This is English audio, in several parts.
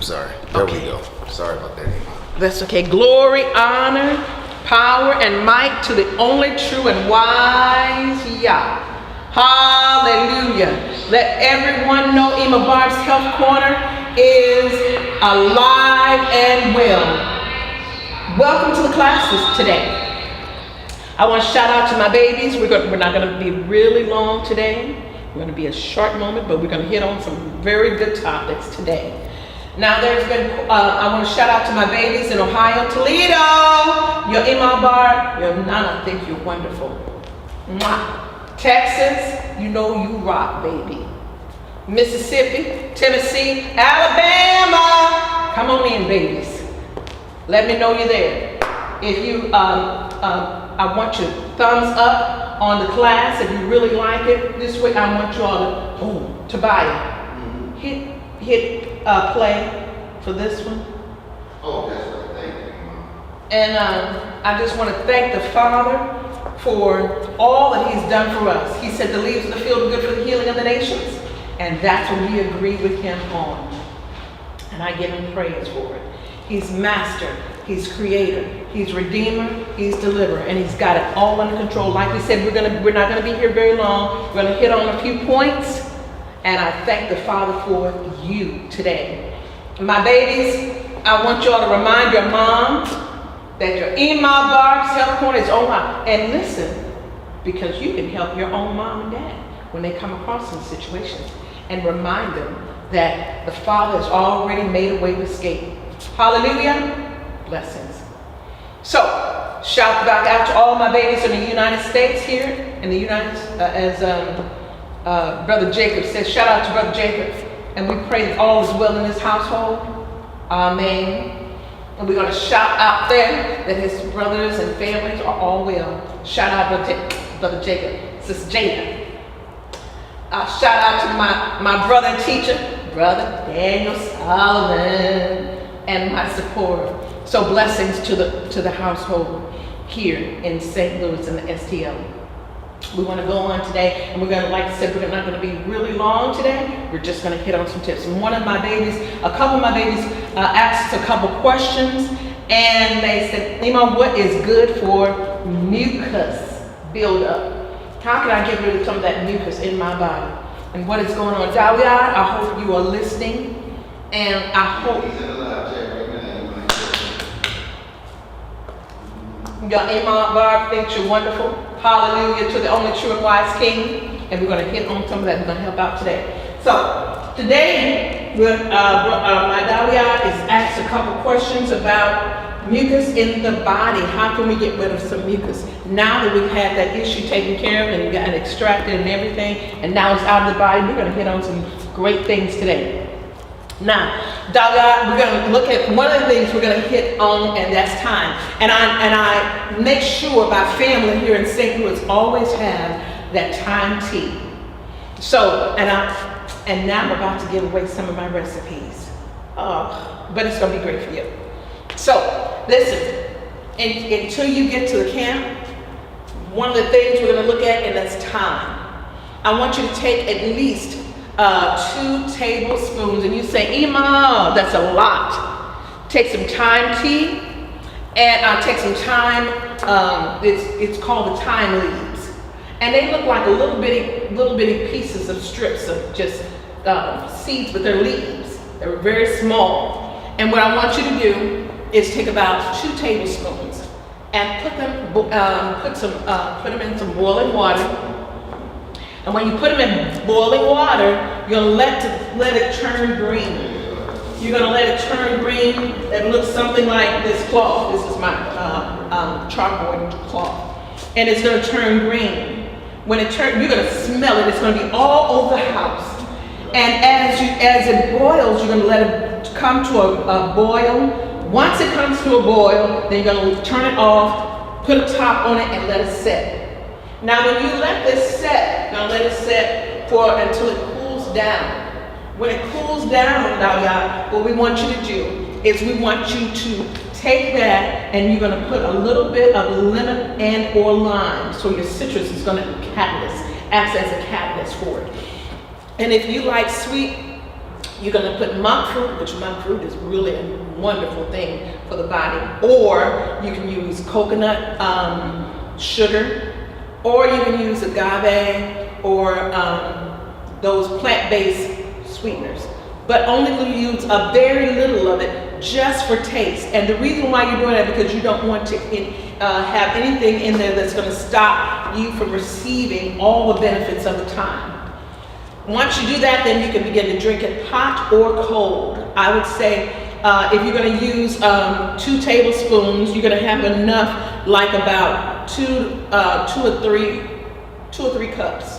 I'm sorry. There we go. Sorry about that. That's okay. Glory, honor, power, and might to the only true and wise Yah. Hallelujah. Let everyone know EMA Barbs Health Corner is alive and well. Welcome to the classes today. I want to shout out to my babies. We're not going to be really long today. We're going to be a short moment, but we're going to hit on some very good topics today. Now I want to shout out to my babies in Ohio, Toledo. Your EMA Barb, your Nana, think you're wonderful. Mwah. Texas, you know you rock, baby. Mississippi, Tennessee, Alabama. Come on in, babies. Let me know you're there. If you, I want your thumbs up on the class. If you really like it, this way I want you all to buy it. Hit play for this one. Oh, that's right. Thank you, Mom. And I just want to thank the Father for all that He's done for us. He said the leaves of the field are good for the healing of the nations. And that's what we agree with Him on. And I give Him praise for it. He's master, He's creator, He's redeemer, He's deliverer, and He's got it all under control. Like we said, we're not gonna be here very long. We're gonna hit on a few points, and I thank the Father for you today. My babies, I want you all to remind your mom that your EMA Barbs Health Corner is online. And listen, because you can help your own mom and dad when they come across some situations, and remind them that the Father has already made a way to escape. Hallelujah. Blessings. So, shout back out to all my babies in the United States here, in the United, as Brother Jacob says, shout out to Brother Jacob. And we pray that all is well in his household. Amen. And we're going to shout out there that his brothers and families are all well. Shout out Brother Jacob, Sister Jada. Shout out to my brother and teacher, Brother Daniel Solomon, and my supporter. So blessings to the household here in St. Louis in the STL. We want to go on today, and we're going to, like I said, we're not going to be really long today. We're just going to hit on some tips. And a couple of my babies asked us a couple questions, and they said, EMA, what is good for mucus buildup? How can I get rid of some of that mucus in my body? And what is going on? Dawiyad, I hope you are listening, and I hope your EMA Barb thinks you're wonderful. Hallelujah to the only true and wise King. And we're going to hit on some of that. We're going to help out today. So today, my Dawiyad is asked a couple questions about mucus in the body. How can we get rid of some mucus? Now that we've had that issue taken care of and we got it extracted and everything, and now it's out of the body, we're going to hit on some great things today. Now, Dawiyad, we're going to look at one of the things we're going to hit on, and that's time. And I make sure my family here in St. Louis always have that Thyme tea. So, and now I'm about to give away some of my recipes. But it's going to be great for you. So, listen, until you get to the camp, one of the things we're going to look at, and that's time. I want you to take at least 2 tablespoons, and you say, EMA, that's a lot. Take some thyme tea, and I'll take some thyme, it's called the thyme leaves. And they look like little bitty pieces of strips of just seeds, but they're leaves. They're very small. And what I want you to do is take about 2 tablespoons and put them in some boiling water. And when you put them in boiling water, you're going to let it turn green. You're going to let it turn green. It looks something like this cloth. This is my chalkboard cloth. And it's going to turn green. When it turns, you're going to smell it. It's going to be all over the house. And as it boils, you're going to let it come to a boil. Once it comes to a boil, then you're going to turn it off, put a top on it, and let it set. Now, when you let this set, you're going to let it set until it cools down. When it cools down, Dawiyad, what we want you to do is we want you to take that and you're going to put a little bit of lemon and or lime. So your citrus is going to act as a catalyst for it. And if you like sweet, You're gonna put monk fruit, which monk fruit is really a wonderful thing for the body. Or you can use coconut sugar, or you can use agave, or those plant-based sweeteners. But only use a very little of it, just for taste. And the reason why you're doing that is because you don't want to have anything in there that's going to stop you from receiving all the benefits of the thyme. Once you do that, then you can begin to drink it hot or cold. I would say if you're going to use 2 tablespoons, you're going to have enough, like about two or three cups.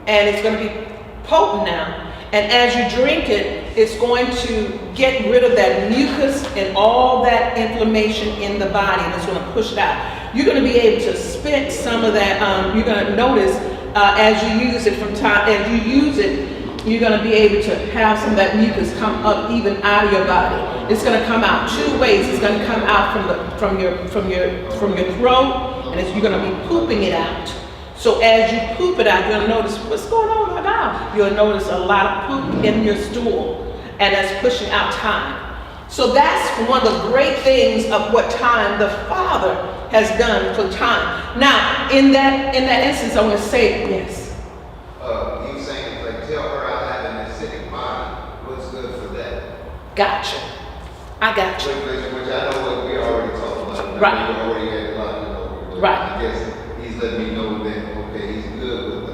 And it's going to be potent now. And as you drink it, it's going to get rid of that mucus and all that inflammation in the body, and it's going to push it out. You're going to be able to spit some of that. You're going to notice as you use it you're going to be able to have some of that mucus come up even out of your body. It's going to come out 2 ways. It's going to come out from your throat, and you're going to be pooping it out. So as you poop it out, you'll notice what's going on with my bowel. You'll notice a lot of poop in your stool, and that's pushing out thyme. So that's one of the great things of what thyme the Father has done for thyme. Now, in that instance, I want to say yes. You saying if they tell her I have an acidic body, what's good for that? Gotcha. I got you. Which I know what we already talked about. Right. We already had a lot. Right. I guess he's letting me know that he's good with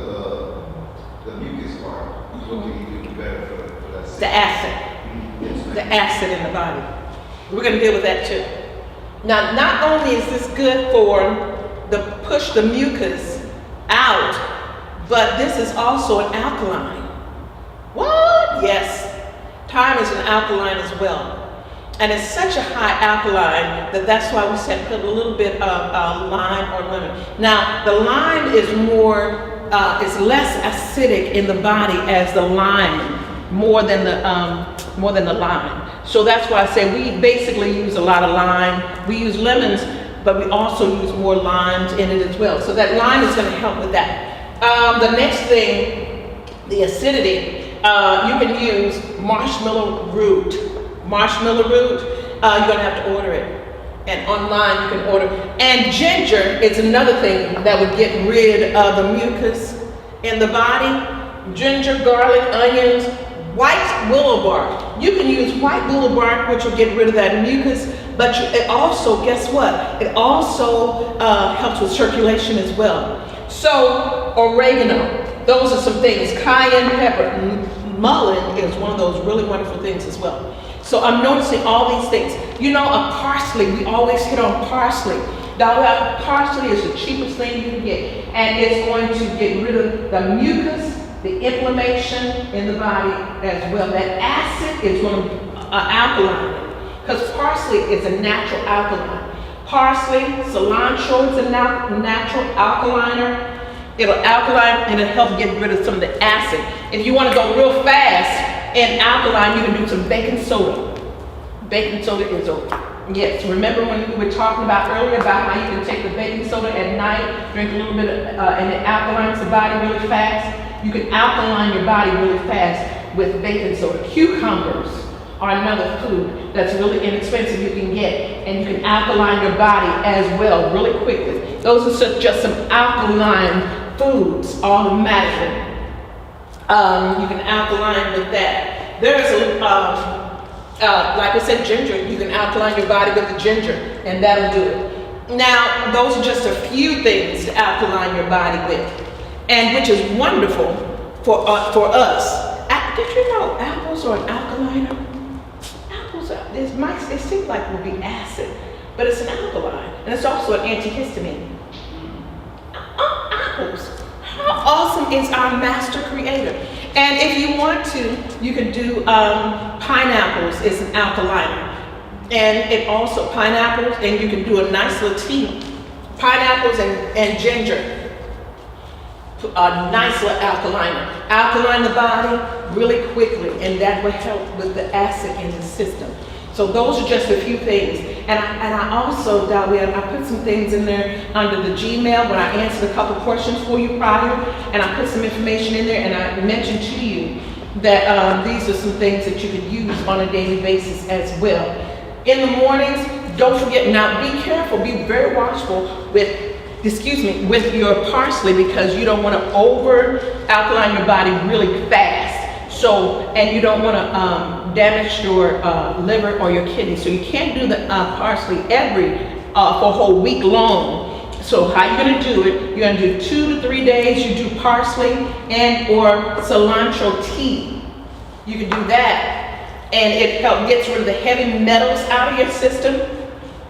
the mucus part. What can he do better for that? The acid. The acid in the body. We're going to deal with that too. Now, not only is this good for push the mucus out, but this is also an alkaline. What? Yes. Thyme is an alkaline as well. And it's such a high alkaline that's why we said put a little bit of lime or lemon. Now, the lime is is less acidic in the body as the lime, more than the lime. So that's why I say we basically use a lot of lime. We use lemons, but we also use more limes in it as well. So that lime is going to help with that. The next thing, the acidity, you can use marshmallow root. Marshmallow root, you're going to have to order it. And online you can order. And ginger is another thing that would get rid of the mucus in the body. Ginger, garlic, onions, white willow bark. You can use white willow bark, which will get rid of that mucus, but it also, guess what? It also helps with circulation as well. So, oregano, those are some things. Cayenne pepper, mullein is one of those really wonderful things as well. So I'm noticing all these things. You know, a parsley, we always hit on parsley. Now, parsley is the cheapest thing you can get, and it's going to get rid of the mucus, the inflammation in the body as well. That acid is going to alkaline, because parsley is a natural alkaline. Parsley, cilantro is a natural alkaliner. It'll alkaline and it'll help get rid of some of the acid. If you want to go real fast in alkaline, you can do some baking soda. Baking soda is yes. Remember when we were talking about earlier about how you can take the baking soda at night, drink a little bit and it alkalines the body really fast? You can alkaline your body really fast with baking soda. Cucumbers are another food that's really inexpensive you can get, and you can alkaline your body as well really quickly. Those are just some alkaline foods automatically. You can alkaline with that. There's like I said, ginger. You can alkaline your body with the ginger, and that'll do it. Now, those are just a few things to alkaline your body with, and which is wonderful for us. Did you know apples are an alkaliner? Apples, it seems like it would be acid, but it's an alkaline, and it's also an antihistamine. Apples. How awesome is our master creator? And if you want to, you can do pineapples is an alkaliner. And it also, pineapples, and you can do a nice little tea. Pineapples and ginger, a nice little alkaliner. Alkaline the body really quickly, and that will help with the acid in the system. So those are just a few things. And I also, Dalia, I put some things in there under the Gmail when I answered a couple questions for you prior, and I put some information in there, and I mentioned to you that these are some things that you can use on a daily basis as well. In the mornings, don't forget, now be careful, be very watchful with your parsley, because you don't want to over alkaline your body really fast. So, and you don't want to damage your liver or your kidney. So you can't do the parsley for a whole week long. So how you're going to do it, you're going to do 2 to 3 days, you do parsley and or cilantro tea. You can do that, and it gets rid of the heavy metals out of your system,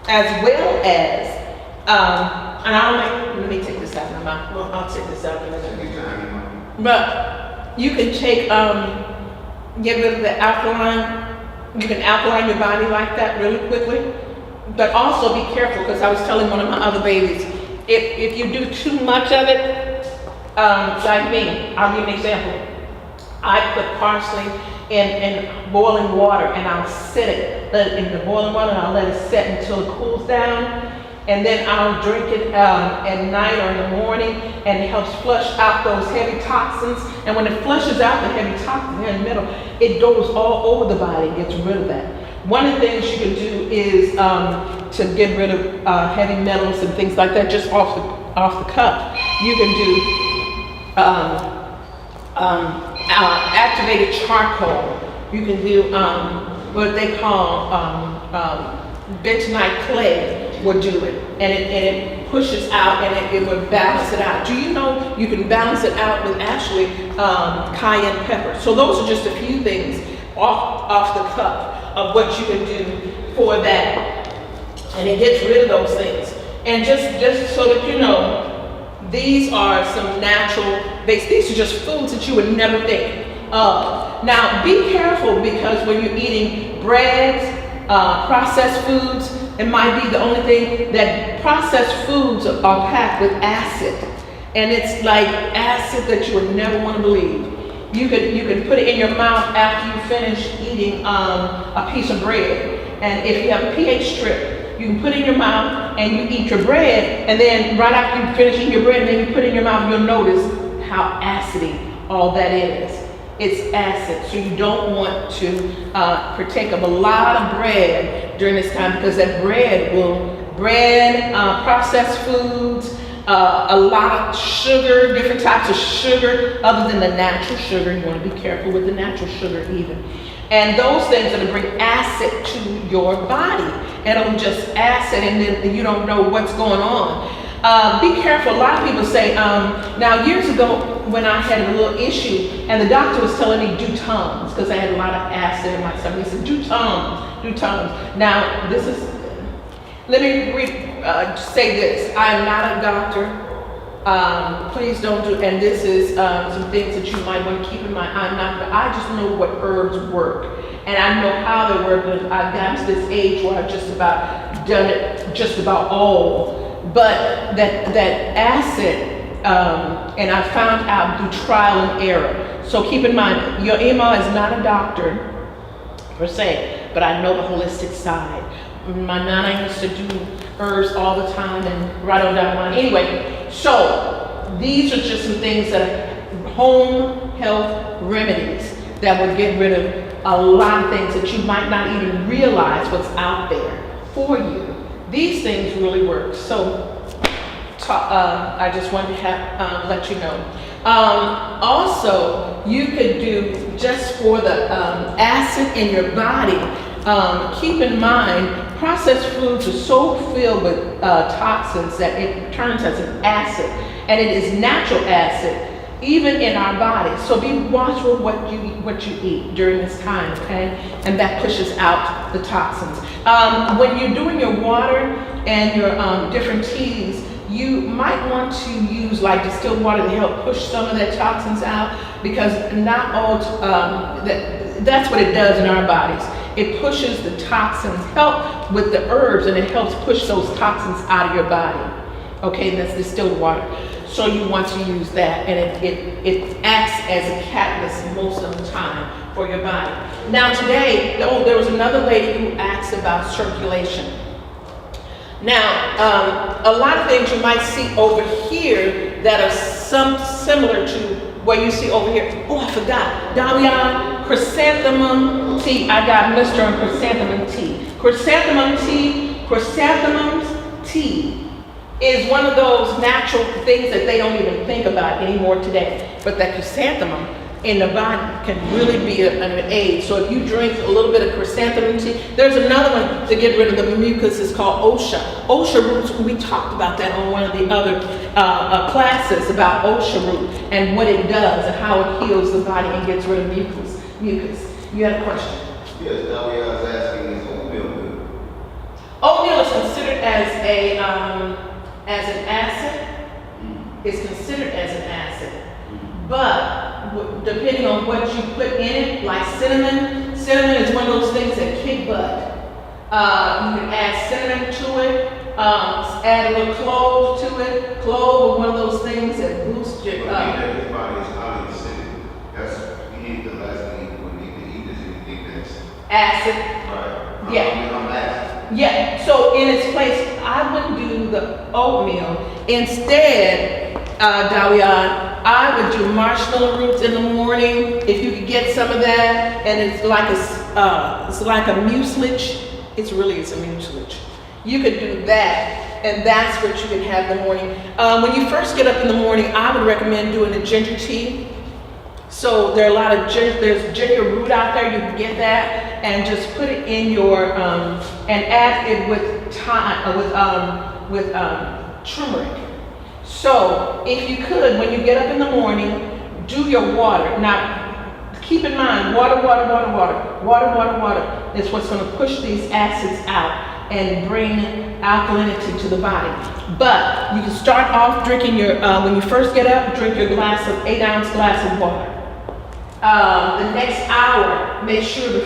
as well as, let me take this out of my mouth. Well, I'll take this out in a minute. But you can take, get rid of the alkaline. You can alkaline your body like that really quickly. But also be careful, because I was telling one of my other babies, if you do too much of it, like me, I'll give you an example. I put parsley in boiling water, and I'll set it in the boiling water, and I'll let it set until it cools down. And then I'll drink it at night or in the morning, and it helps flush out those heavy toxins. And when it flushes out the heavy toxins in the middle, it goes all over the body and gets rid of that. One of the things you can do is to get rid of heavy metals and things like that, just off the cuff. You can do activated charcoal. You can do what they call bentonite clay will do it, and it pushes out, and it will balance it out. Do you know you can balance it out with actually cayenne pepper? So those are just a few things off the cuff of what you can do for that, and it gets rid of those things. And just so that you know, these are some natural base. These are just foods that you would never think of. Now be careful, because when you're eating breads, processed foods, it might be the only thing that processed foods are packed with acid, and it's like acid that you would never want to believe. You can put it in your mouth after you finish eating a piece of bread, and if you have a pH strip, you can put it in your mouth and you eat your bread, and then right after you finish eating your bread, and then you put it in your mouth, you'll notice how acidy all that is. It's acid, so you don't want to partake of a lot of bread during this time, because that bread, processed foods, a lot of sugar, different types of sugar other than the natural sugar. You want to be careful with the natural sugar even. And those things are going to bring acid to your body, and it'll just acid, and then you don't know what's going on. Be careful. A lot of people say, now years ago when I had a little issue, and the doctor was telling me do Tums, because I had a lot of acid in my stomach. He said, do Tums. Now let me say this. I am not a doctor. Please don't do, and this is some things that you might want to keep in mind. I just know what herbs work, and I know how they work. I've gotten to this age where I've just about done it just about all. But that acid, and I found out through trial and error. So keep in mind, your EMA is not a doctor per se, but I know the holistic side. My nana used to do herbs all the time and right on down the line. Anyway, so these are just some things that are home health remedies that will get rid of a lot of things that you might not even realize what's out there for you. These things really work. So I just wanted to let you know. Also, you could do, just for the acid in your body, keep in mind, processed foods are so filled with toxins that it turns as an acid, and it is natural acid even in our bodies. So be watchful what you eat during this time, okay? And that pushes out the toxins. When you're doing your water and your different teas, you might want to use like distilled water to help push some of that toxins out, because not all, that's what it does in our bodies. It pushes the toxins, help with the herbs, and it helps push those toxins out of your body. Okay, that's distilled water. So you want to use that, and it acts as a catalyst most of the time for your body. Now today, there was another lady who asked about circulation. Now, a lot of things you might see over here that are similar to what you see over here. Oh, I forgot. Damian, chrysanthemum tea. I got Mr. and chrysanthemum tea. Chrysanthemum's tea is one of those natural things that they don't even think about anymore today. But that chrysanthemum in the body can really be an aid. So if you drink a little bit of chrysanthemum tea, there's another one to get rid of the mucus. It's called OSHA. OSHA roots, we talked about that on one of the other classes about OSHA root and what it does and how it heals the body and gets rid of mucus. You had a question? Yes, now we are asking, is oatmeal good? Oatmeal is considered as an acid. It's considered as an acid. But depending on what you put in it, like cinnamon is one of those things that kick butt. You can add cinnamon to it, add a little clove to it. Clove is one of those things that boosts your. Everybody is highly acidic. That's we need the last thing we need to eat is anything that's acid. Right. Yeah. I'm acid. Yeah. So in its place, I would do the oatmeal instead. Dawian, I would do marshmallow roots in the morning if you could get some of that, and it's like a mucilage. It's a mucilage. You could do that, and that's what you can have in the morning. When you first get up in the morning, I would recommend doing a ginger tea. So there are a lot of there's ginger root out there. You can get that, and just put it in your and add it with thyme with turmeric. So if you could, when you get up in the morning, do your water. Now, keep in mind, water is what's going to push these acids out and bring alkalinity to the body. But you can start off drinking your, when you first get up, drink your 8-ounce glass of water. The next hour, make sure you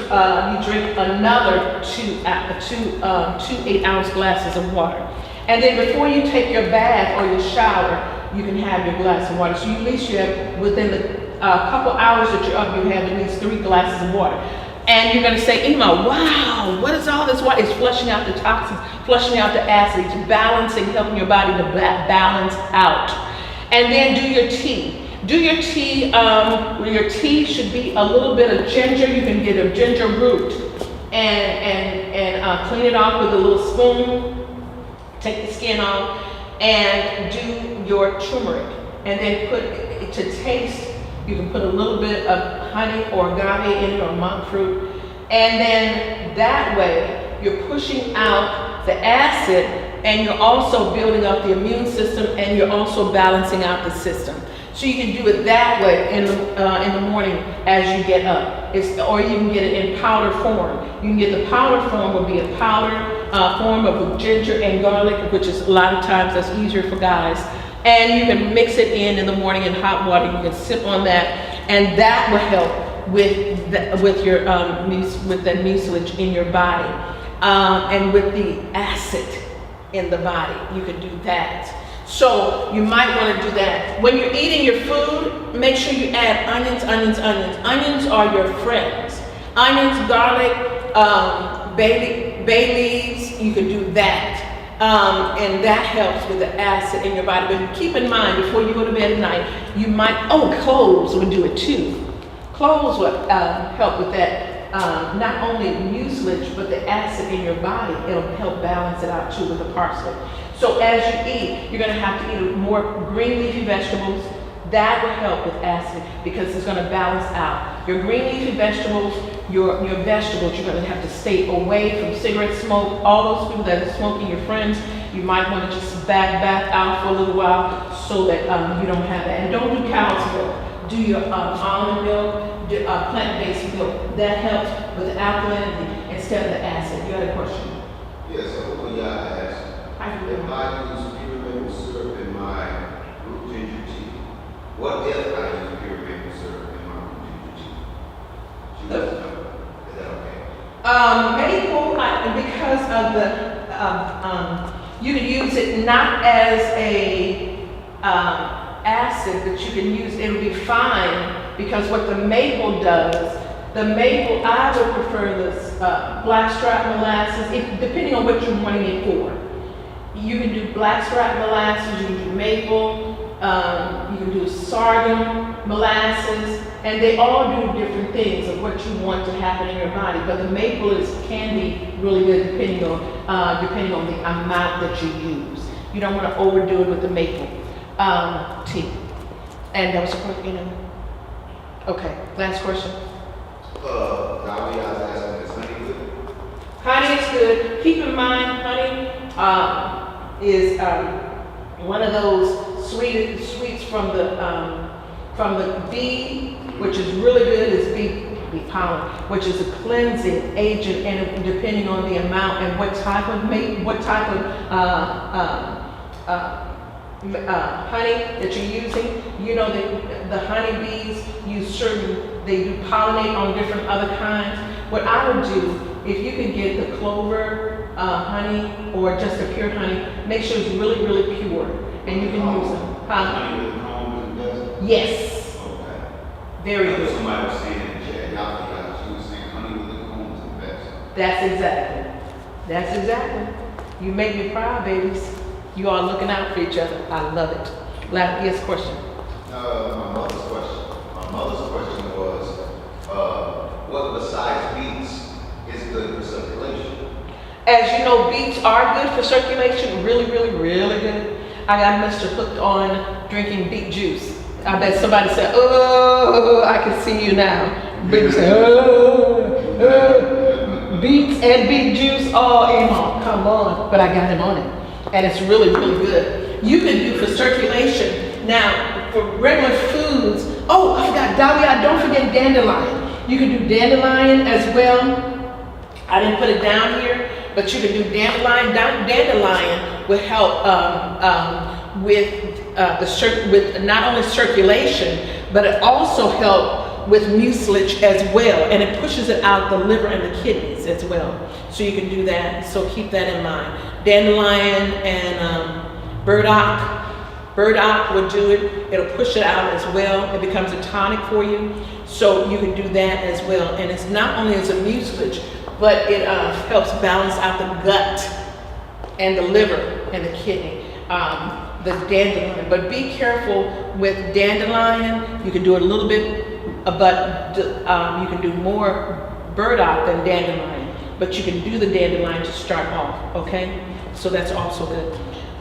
drink another two 8-ounce glasses of water. And then before you take your bath or your shower, you can have your glass of water. So at least you have, within the couple hours that you're up, you have at least 3 glasses of water. And you're going to say, EMA, wow, what is all this water? It's flushing out the toxins, flushing out the acids, balancing, helping your body to balance out. And then do your tea. Do your tea, your tea should be a little bit of ginger. You can get a ginger root and clean it off with a little spoon. Take the skin off and do your turmeric. And then put, to taste, you can put a little bit of honey or agave in it or monk fruit. And then that way, you're pushing out the acid and you're also building up the immune system and you're also balancing out the system. So you can do it that way in the morning as you get up. Or you can get it in powder form. You can get the powder form would be a powder form of ginger and garlic, which is a lot of times that's easier for guys. And you can mix it in the morning in hot water. You can sip on that, and that will help with that mucilage in your body and with the acid in the body. You can do that. So you might want to do that. When you're eating your food, make sure you add onions. Onions are your friends. Onions, garlic, bay leaves, you can do that. And that helps with the acid in your body. But keep in mind, before you go to bed at night, you might, cloves would do it too. Cloves would help with that. Not only mucilage, but the acid in your body. It'll help balance it out too with the parsley. So as you eat, you're going to have to eat more green leafy vegetables. That will help with acid because it's going to balance out. Your green leafy vegetables, your vegetables, you're going to have to stay away from cigarette smoke. All those people that are smoking, your friends, you might want to just back out for a little while so that you don't have that. And don't do cow's milk. Do your almond milk, plant-based milk. That helps with the alkalinity instead of the acid. You had a question? Yes, so what y'all asked. If I use pure maple syrup in my root ginger tea, what if I use pure maple syrup in my root ginger tea? She doesn't know. Is that okay? Maple, because of the, you can use it not as a acid, but you can use, it'll be fine because what the maple does, I would prefer this blackstrap molasses, depending on what you're wanting it for. You can do blackstrap molasses, you can do maple, you can do sorghum, molasses, and they all do different things of what you want to happen in your body. But the maple can be really good depending on the amount that you use. You don't want to overdo it with the maple tea. And that was a question. Okay, last question. Now we are asking, is honey good? Honey is good. Keep in mind, honey is one of those sweets from the bee, which is really good. Is bee pollen, which is a cleansing agent, and depending on the amount and what type of honey that you're using, you know that the honeybees they do pollinate on different other kinds. What I would do, if you can get the clover honey or just the pure honey, make sure it's really, really pure, and you can use them. Honey with the comb is the best? Yes. Okay. Very good. Somebody was saying in the chat, she was saying honey with the comb is the best. That's exactly. You make me proud, babies. You all looking out for each other. I love it. Yes, question. My mother's question was, what besides beets is good for circulation? As you know, beets are good for circulation. Really, really, really good. I got Mr. hooked on drinking beet juice. I bet somebody said, "Oh, I can see you now." Baby said, beets and beet juice. Oh, EMA, come on. But I got him on it. And it's really, really good. You can do for circulation. Now, for regular foods, I forgot Dahlia, don't forget dandelion. You can do dandelion as well. I didn't put it down here, but you can do dandelion. Dandelion will help with not only circulation, but it also helps with mucilage as well, and it pushes it out the liver and the kidneys as well. So you can do that. So keep that in mind. Dandelion and burdock. Burdock will do it. It'll push it out as well. It becomes a tonic for you. So you can do that as well. And it's not only as a mucilage, but it helps balance out the gut and the liver and the kidney. The dandelion. But be careful with dandelion. You can do it a little bit, but you can do more burdock than dandelion. But you can do the dandelion to start off, okay? So that's also good.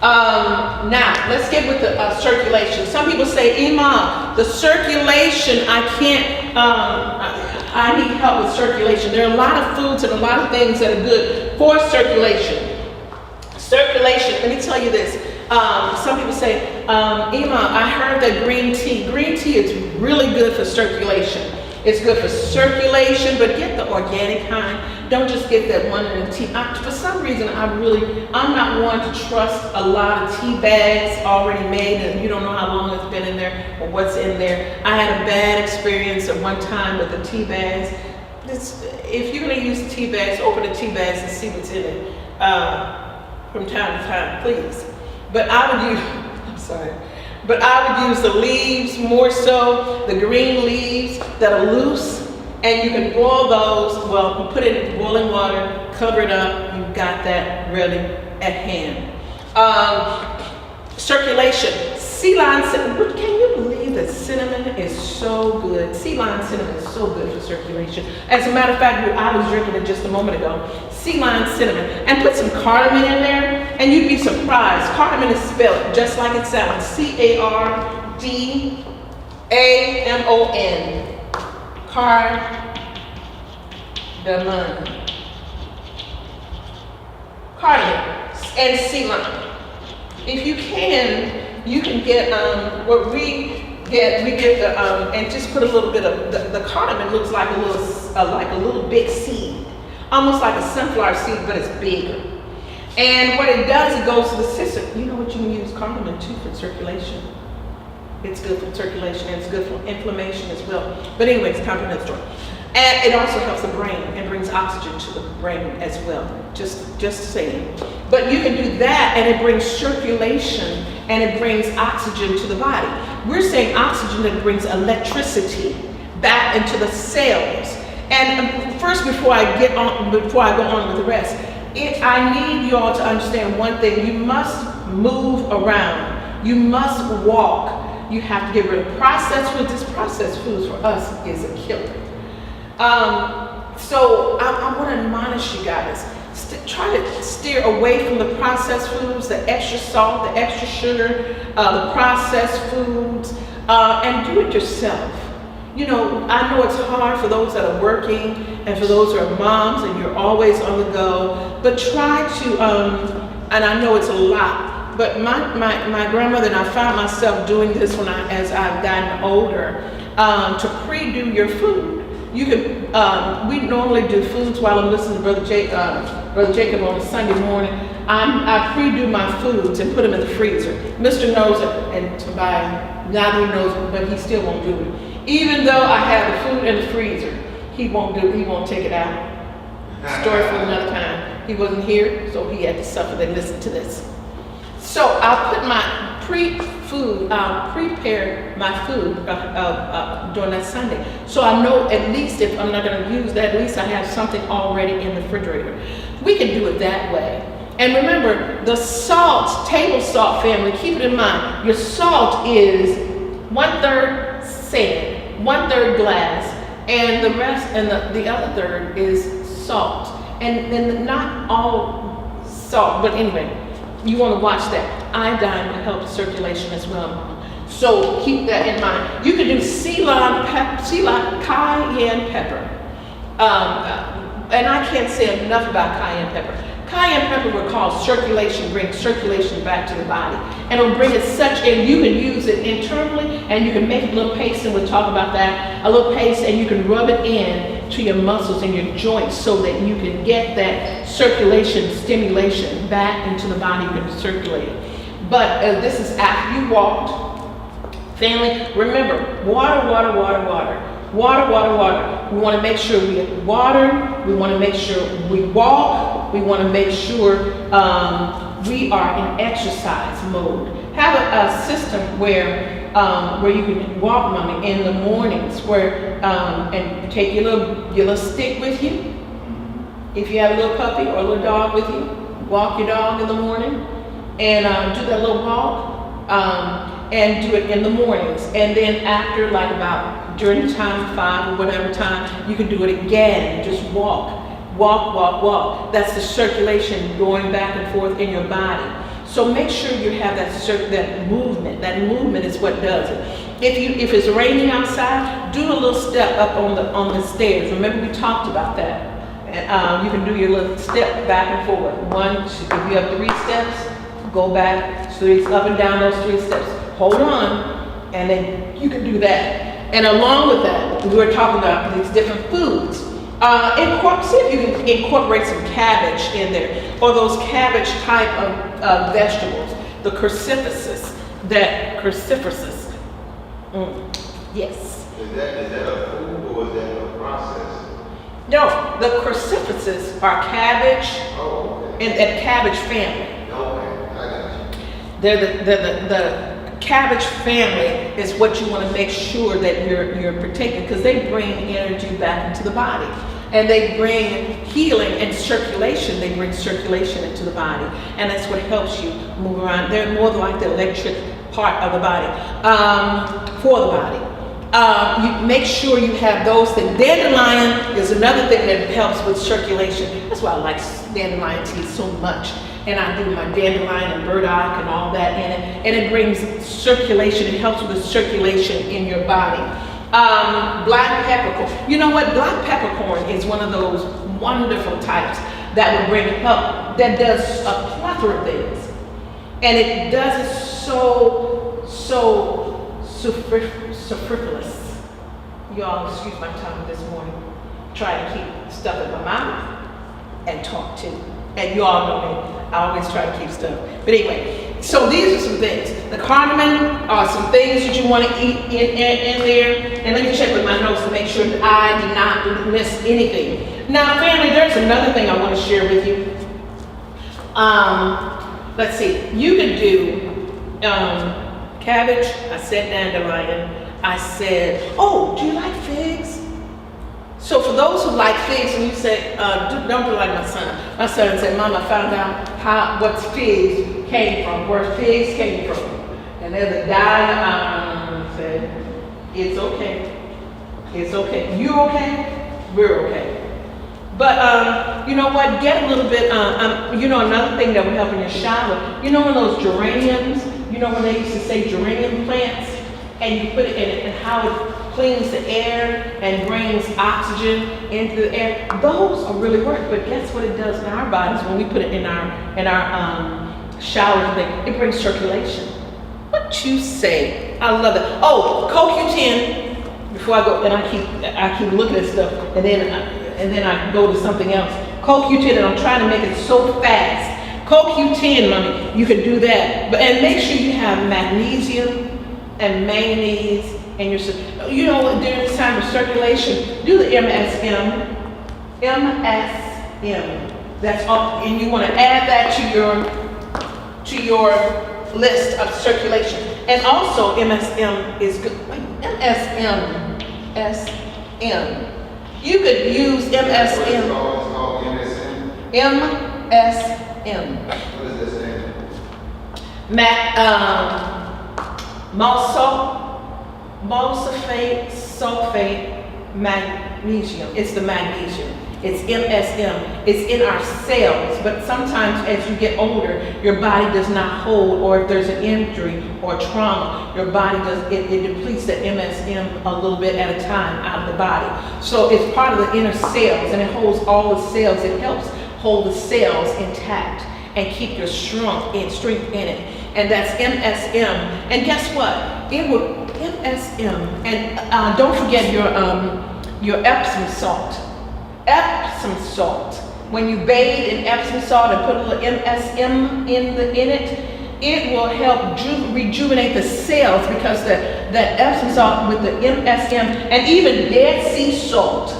Now, let's get with the circulation. Some people say, "Imam, the circulation, I can't, I need help with circulation." There are a lot of foods and a lot of things that are good for circulation. Circulation, let me tell you this. Some people say, "Imam, I heard that green tea is really good for circulation." It's good for circulation, but get the organic kind. Don't just get that one in a tea. For some reason, I'm not one to trust a lot of tea bags already made, and you don't know how long it's been in there or what's in there. I had a bad experience at one time with the tea bags. If you're going to use tea bags, open the tea bags and see what's in it from time to time, please. But I would use the leaves more so, the green leaves that are loose, and you can boil those. Well, you put it in boiling water, cover it up, you've got that ready at hand. Circulation. Sea lion cinnamon. Can you believe that cinnamon is so good? Sea lion cinnamon is so good for circulation. As a matter of fact, I was drinking it just a moment ago. Sea lion cinnamon. And put some cardamom in there, and you'd be surprised. Cardamom is spelled just like it sounds. C-A-R-D-A-M-O-N. Cardamom. Cardamom and sea lion. If you can get what we get the and just put a little bit of the cardamom. Looks like a little big seed, almost like a sunflower seed, but it's bigger. And what it does, it goes to the system. You know what you can use cardamom too for circulation. It's good for circulation, and it's good for inflammation as well. But anyways, time for another story. And it also helps the brain and brings oxygen to the brain as well. Just saying. But you can do that, and it brings circulation, and it brings oxygen to the body. We're saying oxygen that brings electricity back into the cells. And first, before I go on with the rest, I need you all to understand one thing. You must move around. You must walk. You have to get rid of processed foods. This processed foods for us is a killer. So I want to admonish you guys. Try to steer away from the processed foods, the extra salt, the extra sugar, the processed foods, and do it yourself. You know, I know it's hard for those that are working and for those who are moms and you're always on the go, but try to, and I know it's a lot, but my grandmother and I found myself doing this as I've gotten older, to pre-do your food. You can, we normally do foods while I'm listening to Brother Jacob on a Sunday morning. I pre-do my foods and put them in the freezer. Mr. knows it, and Tobias, now he knows it, but he still won't do it. Even though I have the food in the freezer, he won't take it out. Story for another time. He wasn't here, so he had to suffer and listen to this. So I'll put my I'll prepare my food during that Sunday. So I know at least if I'm not going to use that, at least I have something already in the refrigerator. We can do it that way. And remember, the salt, table salt family, keep it in mind. Your salt is 1/3 sand, 1/3 glass, and the rest, and the other third is salt. And then not all salt, but anyway, you want to watch that. Iodine will help circulation as well. So keep that in mind. You can do cayenne pepper. And I can't say enough about cayenne pepper. Cayenne pepper will cause circulation, bring circulation back to the body. And it'll bring it and you can use it internally, and you can make a little paste, and we'll talk about that, a little paste, and you can rub it in to your muscles and your joints so that you can get that circulation, stimulation back into the body, you can circulate. But this is after you walked. Family, remember, water. Water. We want to make sure we get water. We want to make sure we walk. We want to make sure we are in exercise mode. Have a system where you can walk, mommy, in the mornings, and take your little stick with you. If you have a little puppy or a little dog with you, walk your dog in the morning and do that little walk. And do it in the mornings, and then after, like about during the time 5 or whatever time, you can do it again. Just walk. That's the circulation going back and forth in your body. So make sure you have that movement. That movement is what does it. If it's raining outside, do a little step up on the stairs. Remember we talked about that. And you can do your little step back and forward. If you have 3 steps, go back 3 up and down those 3 steps. Hold on, and then you can do that. And along with that, we were talking about these different foods. See if you can incorporate some cabbage in there, or those cabbage type of vegetables, the crucifixes. Yes. Is that a food or is that a process? No, the crucifixes are cabbage. Oh, okay. And cabbage family. Okay, I got you. They're the cabbage family is what you want to make sure that you're protecting, because they bring energy back into the body, and they bring healing and circulation. They bring circulation into the body, and that's what helps you move around. They're more like the electric part of the body, for the body. You make sure you have those things. Dandelion is another thing that helps with circulation. That's why I like dandelion tea so much. And I do my dandelion and burdock and all that in it. And it brings circulation. It helps with the circulation in your body. Black peppercorn. You know what? Black peppercorn is one of those wonderful types that will bring help. That does a plethora of things. And it does it so superfluous. Y'all, excuse my tongue this morning. Try to keep stuff in my mouth and talk too. And you all know me, I always try to keep stuff. But anyway, so these are some things. The cardamom are some things that you want to eat in there. And let me check with my notes to make sure that I did not miss anything. Now, family, there's another thing I want to share with you. Let's see. You could do cabbage. I said dandelion. I said, oh, do you like figs? So for those who like figs, and you say, don't do like my son. My son said, Mom, I found out what figs came from, where figs came from. And they're the baby. It's okay. It's okay. You okay? We're okay. But you know what? Get a little bit. You know, another thing that will help in your shower. You know, when those geraniums. You know when they used to say geranium plants, and you put it in it, and how it cleans the air and brings oxygen into the air. Those are really work. But guess what it does in our bodies when we put it in our showers? It brings circulation. What you say? I love it. Oh, CoQ10. Before I go, and I keep looking at stuff, and then I go to something else. CoQ10, and I'm trying to make it so fast. CoQ10, mommy, you can do that, and make sure you have magnesium and manganese in your. You know, during this time of circulation, do the MSM. That's all, and you want to add that to your list of circulation. And also MSM is good. MSM. You could use MSM. It's called MSM? MSM. What does that stand sulfate, magnesium. It's the magnesium. It's MSM. It's in our cells, but sometimes as you get older, your body does not hold, or if there's an injury or trauma, your body it depletes the MSM a little bit at a time out of the body. So it's part of the inner cells, and it holds all the cells. It helps hold the cells intact and keep your strength in it. And that's MSM. And guess what? It will MSM. And don't forget your Epsom salt. Epsom salt. When you bathe in Epsom salt and put a little MSM in it, it will help rejuvenate the cells, because that Epsom salt with the MSM and even Dead Sea salt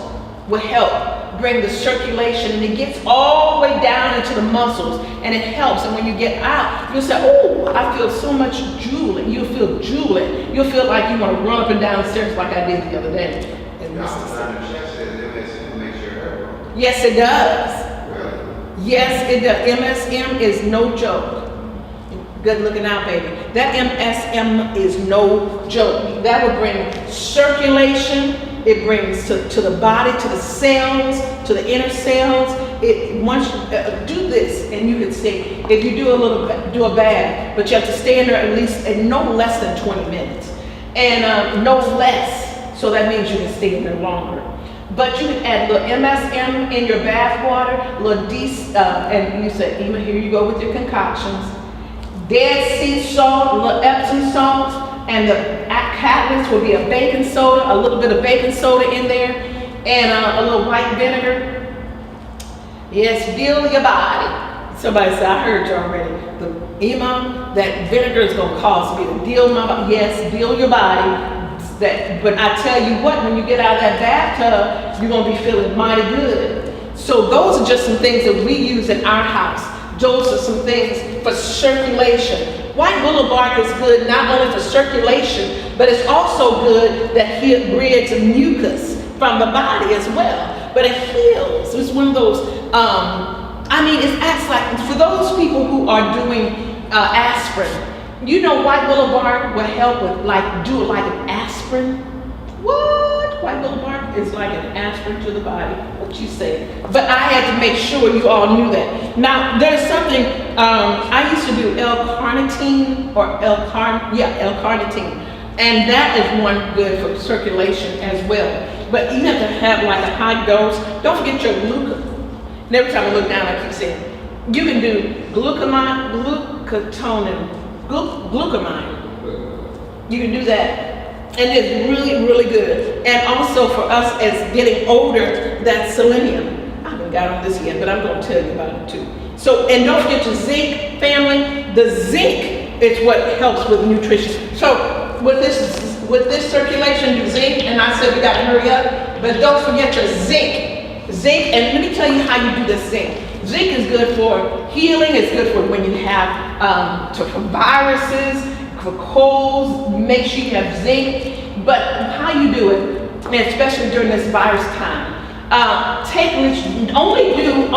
will help bring the circulation, and it gets all the way down into the muscles, and it helps. And when you get out, you'll say, oh, I feel so much juuling. You'll feel juuling. You'll feel like you want to run up and down the stairs like I did the other day. Yes, it does. Really? Yes, it does. MSM is no joke. Good looking out, baby. That MSM is no joke. That will bring circulation. It brings to the body, to the cells, to the inner cells. Once you do this, and you can stay. If you do a bath, but you have to stay in there at least no less than 20 minutes, and no less. So that means you can stay in there longer. But you can add a little MSM in your bath water, and you say, EMA, here you go with your concoctions. Dead Sea salt, a little Epsom salt, and the catalyst will be a baking soda, a little bit of baking soda in there, and a little white vinegar. Yes, deal your body. Somebody said, I heard you already. The EMA, that vinegar is going to cause me to deal my body. Yes, deal your body. But I tell you what, when you get out of that bathtub, you're going to be feeling mighty good. So those are just some things that we use in our house. Those are some things for circulation. White willow bark is good not only for circulation, but it's also good that it rids mucus from the body as well. But it heals. It's one of those, it acts like, for those people who are doing aspirin, you know, white willow bark will help with, do it like an aspirin. What? White willow bark is like an aspirin to the body. What you say? But I had to make sure you all knew that. Now, there's something, I used to do L-carnitine, L-carnitine. And that is one good for circulation as well. But you have to have like a high dose. Don't forget your glucose. And every time I look down, I keep saying, you can do glucamine. You can do that. And it's really, really good. And also for us as getting older, that's selenium. I haven't got on this yet, but I'm going to tell you about it too. So, and don't forget your zinc, family. The zinc is what helps with nutrition. So with this circulation, do zinc, and I said we got to hurry up, but don't forget your zinc. Zinc, and let me tell you how you do this zinc. Zinc is good for healing. It's good for when you have for viruses, for colds. Make sure you have zinc. But how you do it, and especially during this virus time, only do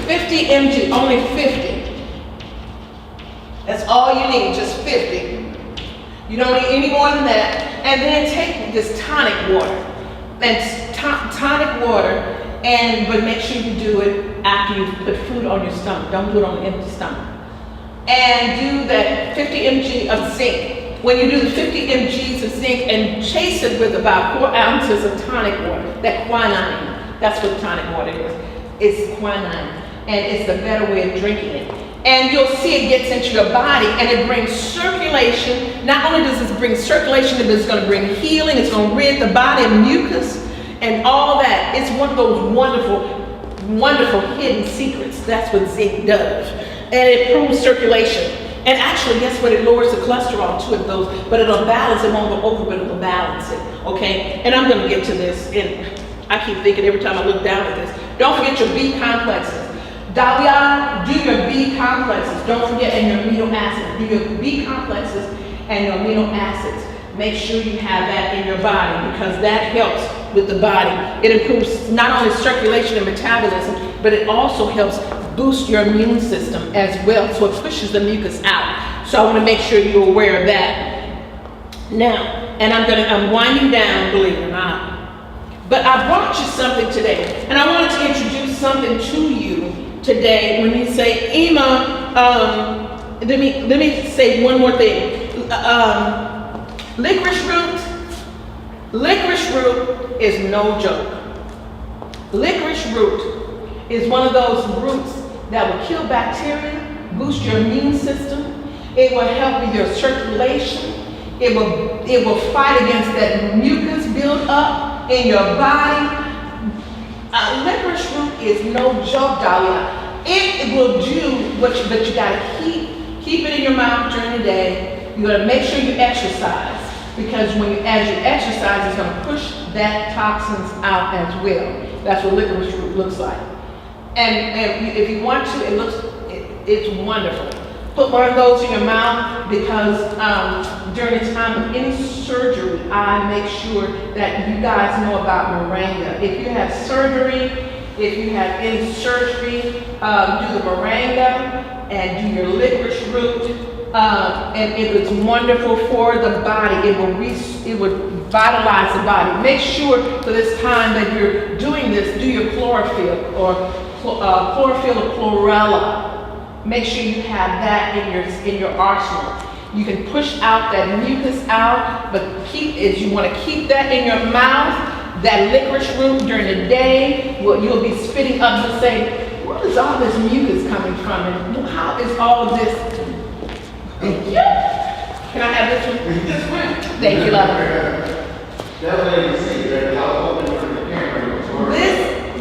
50 mg, only 50. That's all you need, just 50. You don't need any more than that. And then take this tonic water. And tonic water, but make sure you do it after you put food on your stomach. Don't do it on an empty stomach. And do that 50 mg of zinc. When you do the 50 mg's of zinc and chase it with about 4 ounces of tonic water, that quinine, that's what tonic water is. It's quinine, and it's the better way of drinking it. And you'll see it gets into your body and it brings circulation. Not only does this bring circulation, but it's going to bring healing. It's going to rid the body of mucus and all that. It's one of those wonderful, wonderful hidden secrets. That's what zinc does. And it improves circulation. And actually, guess what? It lowers the cholesterol too, but it'll balance. It won't go over, but it'll balance it. Okay? And I'm going to get to this. And I keep thinking every time I look down at this. Don't forget your B complexes. Dahlia, do your B complexes. Don't forget, and your amino acids. Do your B complexes and your amino acids. Make sure you have that in your body because that helps with the body. It improves not only circulation and metabolism, but it also helps boost your immune system as well. So it pushes the mucus out. So I want to make sure you're aware of that. Now, and I'm winding down, believe it or not. But I brought you something today, and I wanted to introduce something to you today. When you say EMA, let me say one more thing. Licorice root is no joke. Licorice root is one of those roots that will kill bacteria, boost your immune system. It will help with your circulation. It will fight against that mucus build up in your body. Licorice root is no joke, Dahlia. It will do but you gotta keep it in your mouth during the day. You gotta make sure you exercise because as you exercise, it's gonna push that toxins out as well. That's what licorice root looks like. And if you want to, it's wonderful. Put one of those in your mouth because during the time of any surgery, I make sure that you guys know about moringa. If you have surgery, if you have any surgery, do the moringa and do your licorice root. And it is wonderful for the body. It will vitalize the body. Make sure for this time that you're doing this, do your chlorophyll or chlorophyll or chlorella. Make sure you have that in your arsenal. You can push out that mucus out, but you want to keep that in your mouth. That licorice root during the day, you'll be spitting up and say, where is all this mucus coming from? And how is all of this? Thank you. Can I have this one? This one. Thank you, love. That way you see that I'll open for the camera.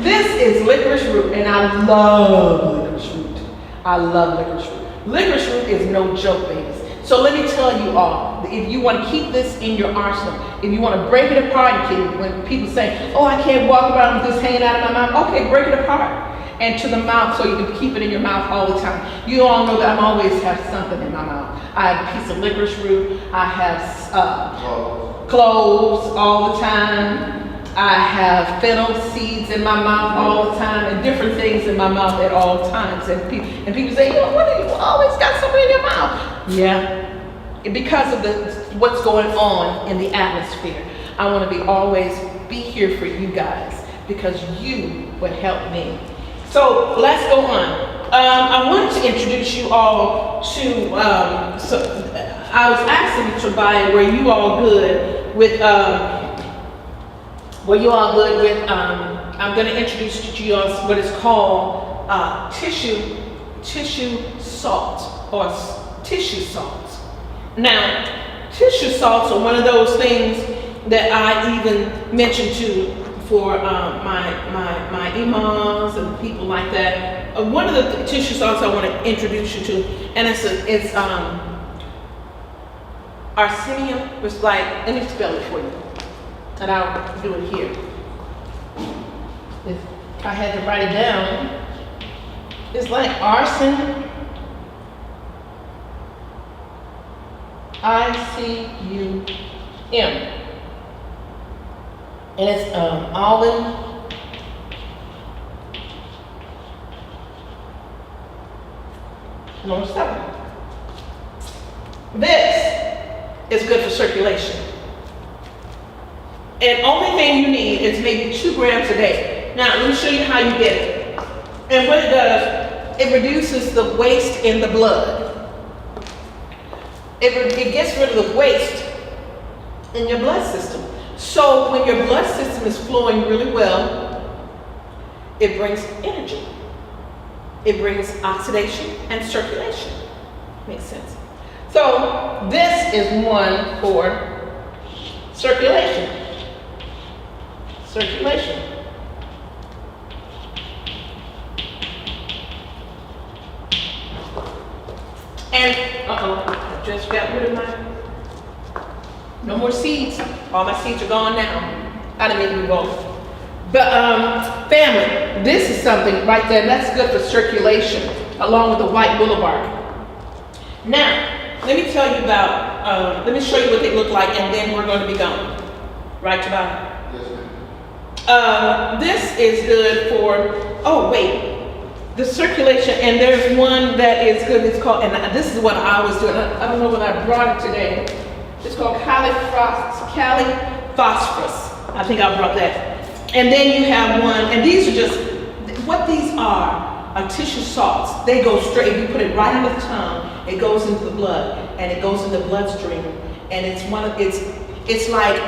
This is licorice root, and I love licorice root. I love licorice root. Licorice root is no joke, babies. So let me tell you all, if you want to keep this in your arsenal, if you want to break it apart, when people say, oh, I can't walk around with this hanging out of my mouth, okay, break it apart and to the mouth so you can keep it in your mouth all the time. You all know that I always have something in my mouth. I have a piece of licorice root. I have cloves all the time. I have fennel seeds in my mouth all the time and different things in my mouth at all times. And people say, what do you always got something in your mouth? Yeah, because of what's going on in the atmosphere. I want to always be here for you guys because you would help me. So let's go on. I wanted to introduce you all to, I was asking Tobiah, were you all good with, I'm going to introduce to you what is called tissue salt or tissue salts. Now, tissue salts are one of those things that I even mentioned for my imams and people like that. One of the tissue salts I want to introduce you to, and it's arsenium. It's like, let me spell it for you, and I'll do it here. If I had to write it down, it's like arsen. ICUM, and it's olive number 7. This It's good for circulation. And only thing you need is maybe 2 grams a day. Now, let me show you how you get it. And what it does, it reduces the waste in the blood. It gets rid of the waste in your blood system. So when your blood system is flowing really well, it brings energy. It brings oxidation and circulation. Makes sense. So this is one for circulation. Circulation. And, I just got rid of no more seeds. All my seeds are gone now. I didn't mean to roll. But family, this is something right there, that's good for circulation, along with the white willow bark. Now, let me tell you about, let me show you what they look like, and then we're going to be gone. Right, Tobias? Yes, ma'am. This is good for, the circulation, and there's one that is good, it's called, and this is what I was doing, I don't know when I brought it today. It's called Cali phosphorus. I think I brought that. And then you have one, and these are just, what these are tissue salts. They go straight, you put it right under the tongue, it goes into the blood, and it goes in the bloodstream. And it's like,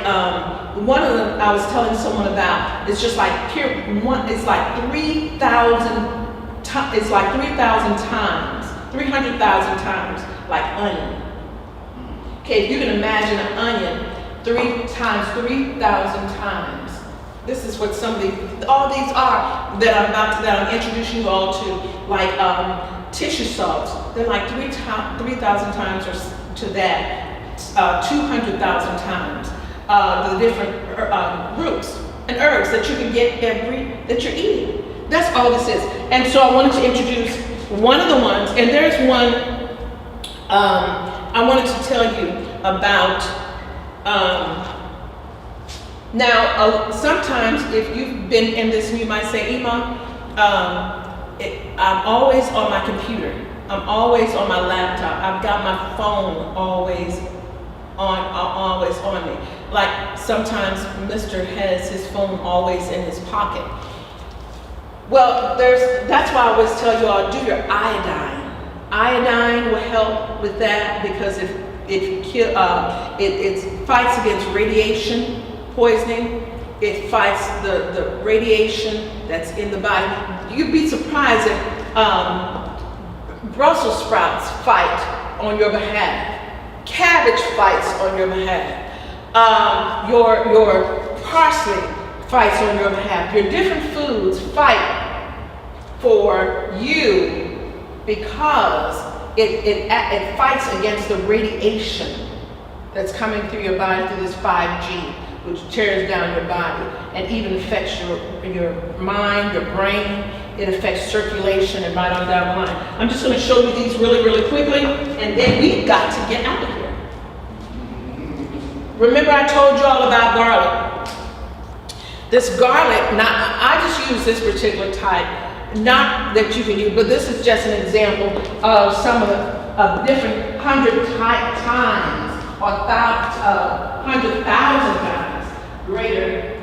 one of them I was telling someone about, it's just like it's like 3,000 times, 300,000 times like onion. Okay, if you can imagine an onion 3 times 3,000 times. This is what all these are that I'm introducing you all to, like tissue salts. They're like 3,000 times or to that, 200,000 times. The different roots and herbs that you can get that you're eating. That's all this is. And so I wanted to introduce one of the ones, and there's one I wanted to tell you about. Now, sometimes if you've been in this, you might say, EMA, I'm always on my computer. I'm always on my laptop. I've got my phone always on me. Like sometimes Mr. has his phone always in his pocket. Well, that's why I always tell you all, do your iodine. Iodine will help with that because it fights against radiation poisoning. It fights the radiation that's in the body. You'd be surprised that Brussels sprouts fight on your behalf. Cabbage fights on your behalf. Your parsley fights on your behalf. Your different foods fight for you because it fights against the radiation that's coming through your body through this 5G, which tears down your body and even affects your mind, your brain. It affects circulation and right on down the line. I'm just going to show you these really, really quickly, and then we've got to get out of here. Remember I told you all about garlic. This garlic, now I just use this particular type, not that you can use, but this is just an example of some of the different 100 times or 100,000 times greater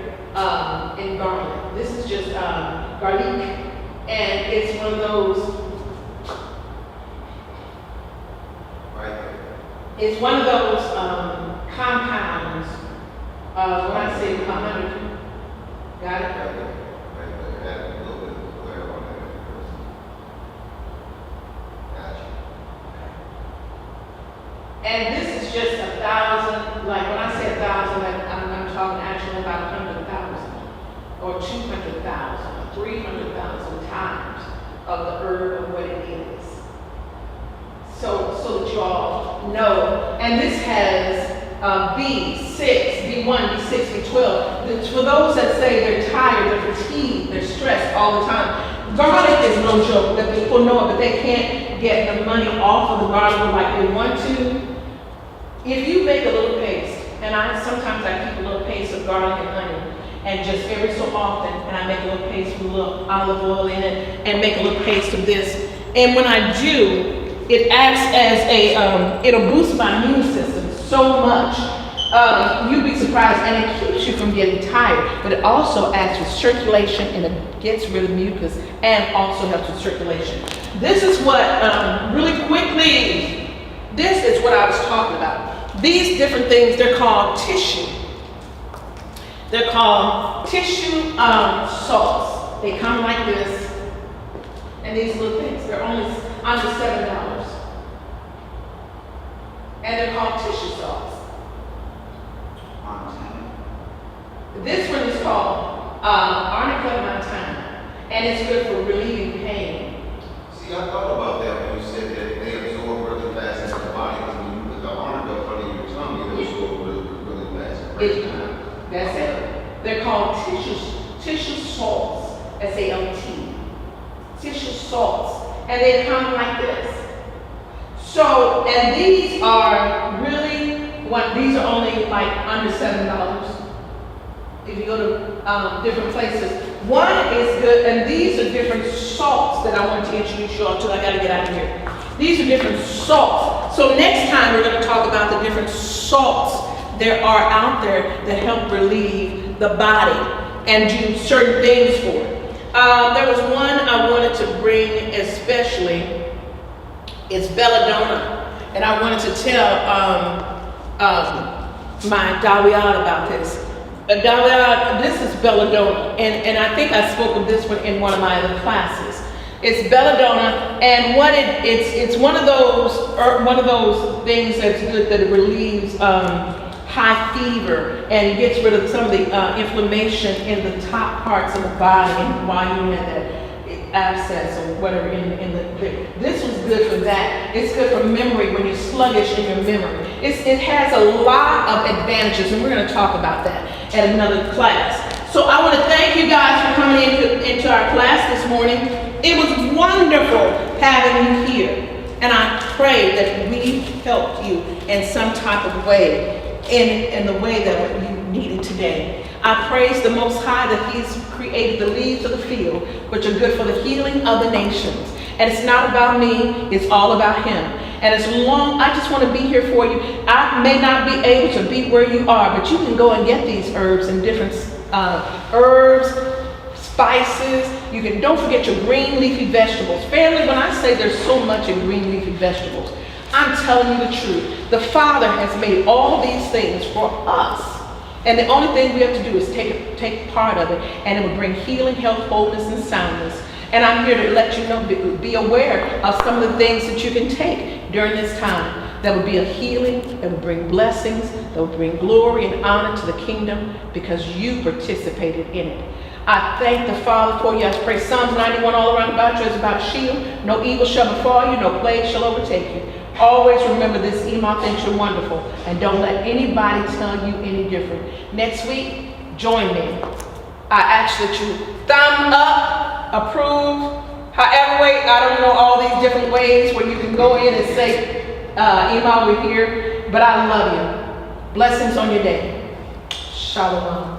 in garlic. This is just garlic, and it's one of those. It's one of those compounds. When I say 100, got it? And this is just 1,000, like when I say 1,000, I'm talking actually about 100,000 or 200,000 or 300,000 times of the herb of what it is. So that you all know. And this has B6, B1, B6, B12. For those that say they're tired, they're fatigued, they're stressed all the time, garlic is no joke. That people know it, but they can't get the money off of the garlic like they want to. If you make a little paste, and sometimes I keep a little paste of garlic and onion, and just every so often, and I make a little paste with a little olive oil in it, and make a little paste of this. And when I do, it acts as it'll boost my immune system so much. You'd be surprised, and it keeps you from getting tired, but it also acts with circulation, and it gets rid of mucus and also helps with circulation. This is what, really quickly, this is what I was talking about. These different things, they're called tissue. They're called tissue salts. They come like this, and these little things, they're only under $7. And they're called tissue salts. This one is called Arnica Montana, and it's good for relieving pain. See, I thought about that when you said that they absorb really fast into the body, because when you put the arnica up under your tongue, it absorbs really fast. That's it. They're called tissue salts, S-A-L-T. Tissue salts, and they come like this. So, and these are really these are only like under $7. If you go to different places, one is good, and these are different salts that I want to introduce you all to. I got to get out of here. These are different salts. So next time we're going to talk about the different salts there are out there that help relieve the body and do certain things for it. There was one I wanted to bring especially. It's belladonna, and I wanted to tell my Dawiyad about this. Dawiyad, this is belladonna, and I think I spoke of this one in one of my other classes. It's belladonna, and what it's one of those things that's good, that it relieves high fever and gets rid of some of the inflammation in the top parts of the body, and why you had that abscess or whatever in the this was good for that. It's good for memory when you're sluggish in your memory. It has a lot of advantages, and we're going to talk about that at another class. So I want to thank you guys for coming into our class this morning. It was wonderful having you here, and I pray that we helped you in some type of way, in the way that you needed today. I praise the Most High that He's created the leaves of the field, which are good for the healing of the nations. And it's not about me, it's all about Him. And as long, I just want to be here for you. I may not be able to be where you are, but you can go and get these herbs and different herbs, spices. You can, don't forget your green leafy vegetables. Family, when I say there's so much in green leafy vegetables, I'm telling you the truth. The Father has made all these things for us. And the only thing we have to do is take part of it, and it will bring healing, health, wholeness, and soundness. And I'm here to let you know, be aware of some of the things that you can take during this time. That will be a healing, that will bring blessings, that will bring glory and honor to the kingdom, because you participated in it. I thank the Father for you. I pray Psalms 91 all around about you is about shield. No evil shall befall you, no plague shall overtake you. Always remember this, EMA thinks you're wonderful, and don't let anybody tell you any different. Next week, join me. I ask that you thumb up, approve, however way, I don't know all these different ways where you can go in and say, EMA, we're here, but I love you. Blessings on your day. Shalom.